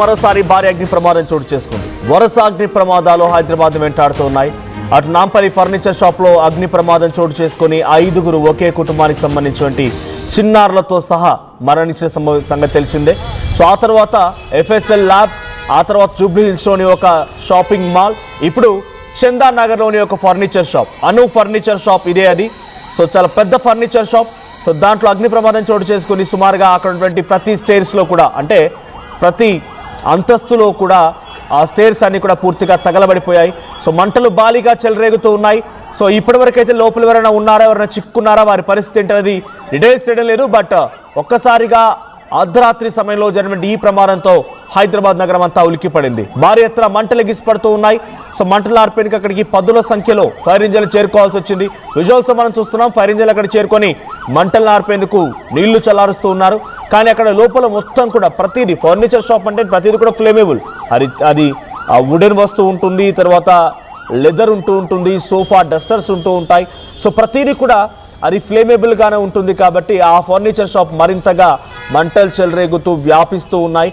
మరోసారి భారీ అగ్ని ప్రమాదం చోటు చేసుకుంది. వరుస అగ్ని ప్రమాదాలు హైదరాబాద్ వెంటాడుతూ ఉన్నాయి. అటు నాంపల్లి ఫర్నిచర్ షాప్ లో అగ్ని ప్రమాదం చోటు చేసుకుని 5గురు ఒకే కుటుంబానికి సంబంధించినటువంటి చిన్నారులతో సహా మరణించిన సంగతి తెలిసిందే. సో ఆ తర్వాత FSL ల్యాబ్, ఆ తర్వాత జూబ్లీ హిల్స్ లోని ఒక షాపింగ్ మాల్, ఇప్పుడు చందానగర్ లోని ఒక ఫర్నిచర్ షాప్, అను ఫర్నిచర్ షాప్ ఇదే అది. సో చాలా పెద్ద ఫర్నిచర్ షాప్. సో దాంట్లో అగ్ని ప్రమాదం చోటు చేసుకుని సుమారుగా అక్కడ ఉన్నటువంటి ప్రతి స్టేర్స్ లో కూడా, అంటే ప్రతి అంతస్తులో కూడా ఆ స్టేర్స్ అన్ని కూడా పూర్తిగా తగలబడిపోయాయి. సో మంటలు బాలీగా చెలరేగుతూ ఉన్నాయి. సో ఇప్పటివరకైతే లోపల ఎవరైనా ఉన్నారా, ఎవరైనా చిక్కున్నారా, వారి పరిస్థితి ఏంటనేది డీటెయిల్స్ చేయడం లేదు. బట్ ఒక్కసారిగా అర్ధరాత్రి సమయంలో జరిగిన ఈ ప్రమాదంతో హైదరాబాద్ నగరం అంతా ఉలిక్కిపడింది. భారీ ఎత్తున మంటలు ఎగిసిపడుతూ ఉన్నాయి. సో మంటలు ఆర్పేందుకు అక్కడికి 10ల సంఖ్యలో ఫైర్ ఇంజన్లు చేరుకోవాల్సి వచ్చింది. విజువల్స్ మనం చూస్తున్నాం. ఫైర్ ఇంజన్లు అక్కడ చేరుకొని మంటలను ఆర్పేందుకు నీళ్లు చల్లారుస్తూ ఉన్నారు. కానీ అక్కడ లోపల మొత్తం కూడా ప్రతిదీ, ఫర్నిచర్ షాప్ అంటే ప్రతిదీ కూడా ఫ్లేమేబుల్. అది వుడెన్ వస్తువు ఉంటుంది, తర్వాత లెదర్ ఉంటుంది, సోఫా డస్టర్స్ ఉంటూ ఉంటాయి. సో ప్రతిదీ కూడా అది ఫ్లేమేబుల్ గానే ఉంటుంది. కాబట్టి ఆ ఫర్నిచర్ షాప్ మరింతగా మంటలు చెలరేగుతూ వ్యాపిస్తూ ఉన్నాయి.